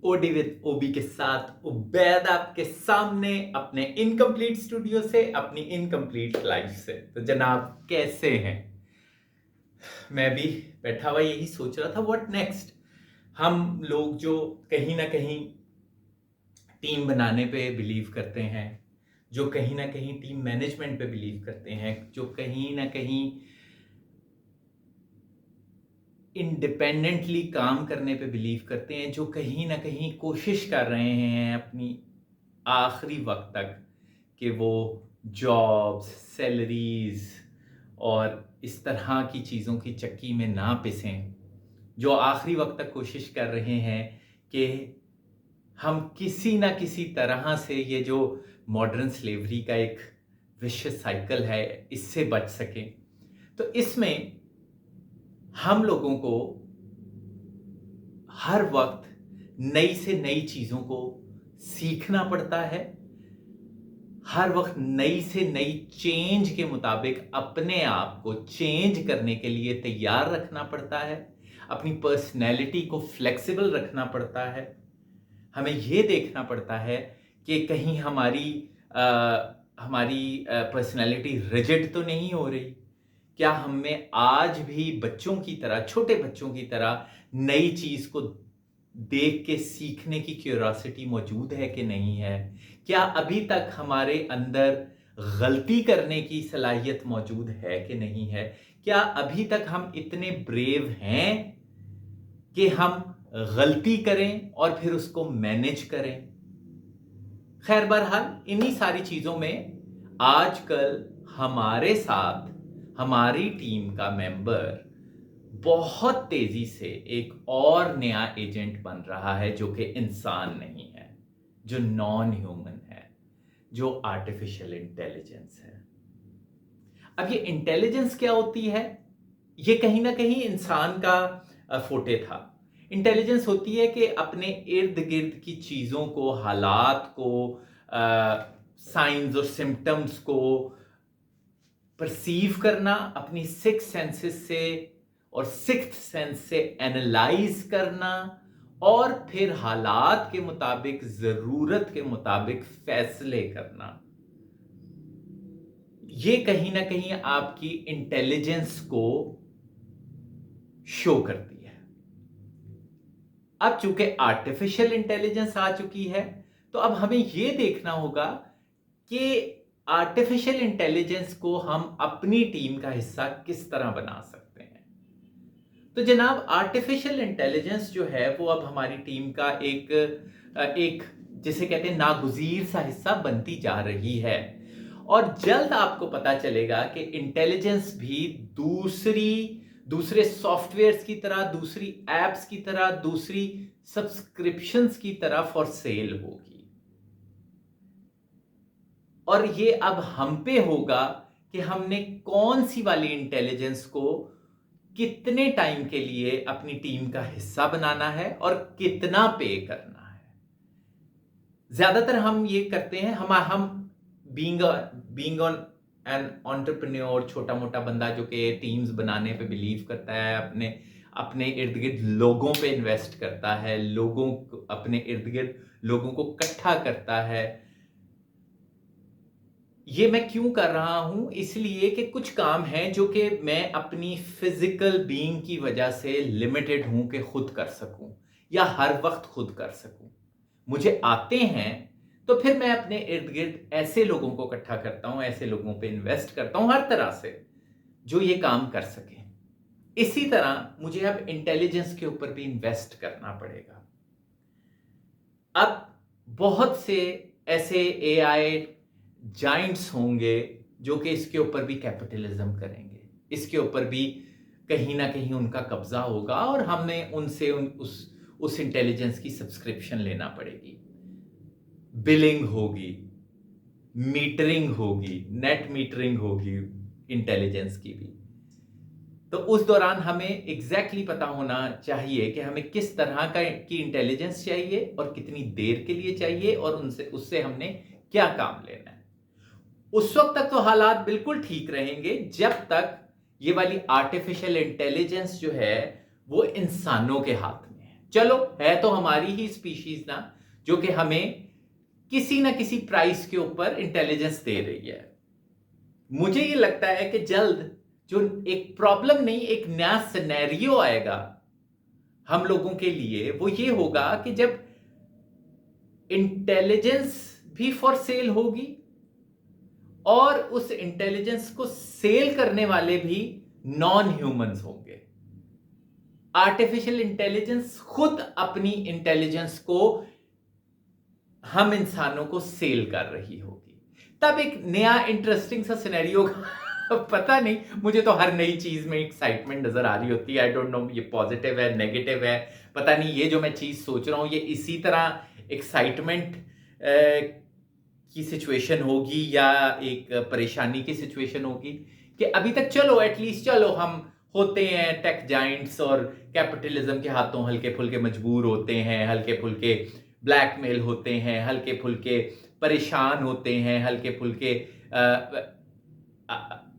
OD with ओबी के साथ उबैद आपके सामने अपने इनकम्प्लीट स्टूडियो से, अपनी इनकम्प्लीट लाइफ से। तो जनाब कैसे हैं? मैं भी बैठा हुआ यही सोच रहा था, व्हाट नेक्स्ट। हम लोग जो कहीं ना कहीं टीम बनाने पे बिलीव करते हैं, जो कहीं ना कहीं टीम मैनेजमेंट पे बिलीव करते हैं, जो कहीं ना कहीं इंडिपेंडेंटली काम करने पे बिलीव करते हैं, जो कहीं ना कहीं कोशिश कर रहे हैं अपनी आखिरी वक्त तक कि वो जॉब्स, सैलरीज और इस तरह की चीज़ों की चक्की में ना पिसें, जो आखिरी वक्त तक कोशिश कर रहे हैं कि हम किसी ना किसी तरह से ये जो मॉडर्न स्लेवरी का एक विशियस साइकिल है इससे बच सकें। तो इसमें हम लोगों को हर वक्त नई से नई चीज़ों को सीखना पड़ता है, हर वक्त नई से नई चेंज के मुताबिक अपने आप को चेंज करने के लिए तैयार रखना पड़ता है, अपनी पर्सनैलिटी को फ्लेक्सिबल रखना पड़ता है। हमें ये देखना पड़ता है कि कहीं हमारी पर्सनैलिटी रिजिड तो नहीं हो रही। क्या हमें आज भी बच्चों की तरह, छोटे बच्चों की तरह नई चीज़ को देख के सीखने की क्यूरियोसिटी मौजूद है कि नहीं है? क्या अभी तक हमारे अंदर गलती करने की सलाहियत मौजूद है कि नहीं है? क्या अभी तक हम इतने ब्रेव हैं कि हम गलती करें और फिर उसको मैनेज करें? खैर, बहरहाल इन्हीं सारी चीज़ों में आजकल हमारे साथ हमारी टीम का मेंबर बहुत तेजी से एक और नया एजेंट बन रहा है, जो कि इंसान नहीं है, जो नॉन ह्यूमन है, जो आर्टिफिशियल इंटेलिजेंस है। अब ये इंटेलिजेंस क्या होती है? ये कहीं ना कहीं इंसान का फोटे था। इंटेलिजेंस होती है कि अपने इर्द गिर्द की चीज़ों को, हालात को, साइंस और सिम्टम्स को परसीव करना, अपनी सिक्स सेंसेस से और सिक्स्थ सेंस से एनालाइज करना और फिर हालात के मुताबिक, जरूरत के मुताबिक फैसले करना। ये कहीं ना कहीं आपकी इंटेलिजेंस को शो करती है। अब चूंकि आर्टिफिशियल इंटेलिजेंस आ चुकी है, तो अब हमें यह देखना होगा कि आर्टिफिशियल इंटेलिजेंस को हम अपनी टीम का हिस्सा किस तरह बना सकते हैं। तो जनाब, आर्टिफिशियल इंटेलिजेंस जो है वो अब हमारी टीम का एक जिसे कहते हैं नागुजीर सा हिस्सा बनती जा रही है। और जल्द आपको पता चलेगा कि इंटेलिजेंस भी दूसरे सॉफ्टवेयर्स की तरह, दूसरी एप्स की तरह, दूसरी सब्सक्रिप्शंस की तरह फॉर सेल होगी। और ये अब हम पे होगा कि हमने कौन सी वाली इंटेलिजेंस को कितने टाइम के लिए अपनी टीम का हिस्सा बनाना है और कितना पे करना है। ज्यादातर हम ये करते हैं, हम बीइंग ऑन एन एंटरप्रेन्योर, छोटा मोटा बंदा जो कि टीम्स बनाने पे बिलीव करता है, अपने अपने इर्द गिर्द लोगों पे इन्वेस्ट करता है, अपने इर्द गिर्द लोगों को इकट्ठा करता है। ये मैं क्यों कर रहा हूं? इसलिए कि कुछ काम हैं जो कि मैं अपनी फिजिकल बीइंग की वजह से लिमिटेड हूं कि खुद कर सकूं या हर वक्त खुद कर सकूं। मुझे आते हैं तो फिर मैं अपने इर्द गिर्द ऐसे लोगों को इकट्ठा करता हूं, ऐसे लोगों पे इन्वेस्ट करता हूं हर तरह से, जो ये काम कर सके। इसी तरह मुझे अब इंटेलिजेंस के ऊपर भी इन्वेस्ट करना पड़ेगा। अब बहुत से ऐसे एआई जाइंट्स होंगे जो कि इसके ऊपर भी कैपिटलिज्म करेंगे, इसके ऊपर भी कहीं ना कहीं उनका कब्जा होगा और हमें उनसे उस इंटेलिजेंस की सब्सक्रिप्शन लेना पड़ेगी। बिलिंग होगी, मीटरिंग होगी, नेट मीटरिंग होगी इंटेलिजेंस की भी। तो उस दौरान हमें एग्जैक्टली पता होना चाहिए कि हमें किस तरह की इंटेलिजेंस चाहिए और कितनी देर के लिए चाहिए और उससे हमने क्या काम लेना है। उस वक्त तक तो हालात बिल्कुल ठीक रहेंगे जब तक ये वाली आर्टिफिशियल इंटेलिजेंस जो है वो इंसानों के हाथ में है। चलो है तो हमारी ही स्पीशीज ना, जो कि हमें किसी ना किसी प्राइस के ऊपर इंटेलिजेंस दे रही है। मुझे ये लगता है कि जल्द जो एक प्रॉब्लम नहीं, एक नया सिनेरियो आएगा हम लोगों के लिए, वो ये होगा कि जब इंटेलिजेंस भी फॉर सेल होगी और उस इंटेलिजेंस को सेल करने वाले भी नॉन ह्यूमंस होंगे। आर्टिफिशियल इंटेलिजेंस खुद अपनी इंटेलिजेंस को हम इंसानों को सेल कर रही होगी, तब एक नया इंटरेस्टिंग सा सिनेरियो पता नहीं, मुझे तो हर नई चीज में एक्साइटमेंट नजर आ रही होती है। आई डोंट नो ये पॉजिटिव है नेगेटिव है, पता नहीं। ये जो मैं चीज सोच रहा हूं ये इसी तरह एक्साइटमेंट की सिचुएशन होगी या एक परेशानी की सिचुएशन होगी कि अभी तक चलो एटलीस्ट चलो हम होते हैं टेक जाइंट्स और कैपिटलिज्म के हाथों हल्के फुल्के मजबूर होते हैं, हल्के फुल्के ब्लैकमेल होते हैं, हल्के फुल्के परेशान होते हैं, हल्के फुल्के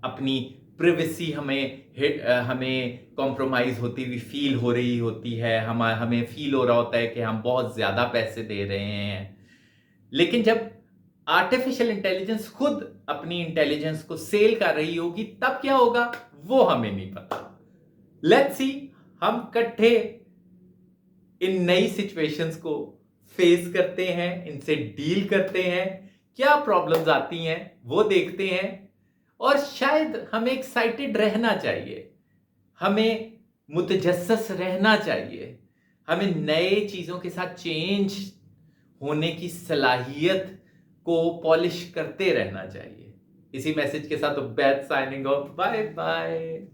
अपनी प्रिवेसी हमें कॉम्प्रोमाइज होती हुई फील हो रही होती है, हमें फील हो रहा होता है कि हम बहुत ज्यादा पैसे दे रहे हैं। लेकिन जब आर्टिफिशियल इंटेलिजेंस खुद अपनी इंटेलिजेंस को सेल कर रही होगी तब क्या होगा वो हमें नहीं पता। लेट्स सी, हम इकट्ठे इन नई सिचुएशंस को फेस करते हैं, इनसे डील करते हैं, क्या प्रॉब्लम्स आती हैं वो देखते हैं। और शायद हमें एक्साइटेड रहना चाहिए, हमें मुतजस्सस रहना चाहिए, हमें नए चीजों के साथ चेंज होने की सलाहियत को पॉलिश करते रहना चाहिए। इसी मैसेज के साथ Ubaid signing off, bye bye.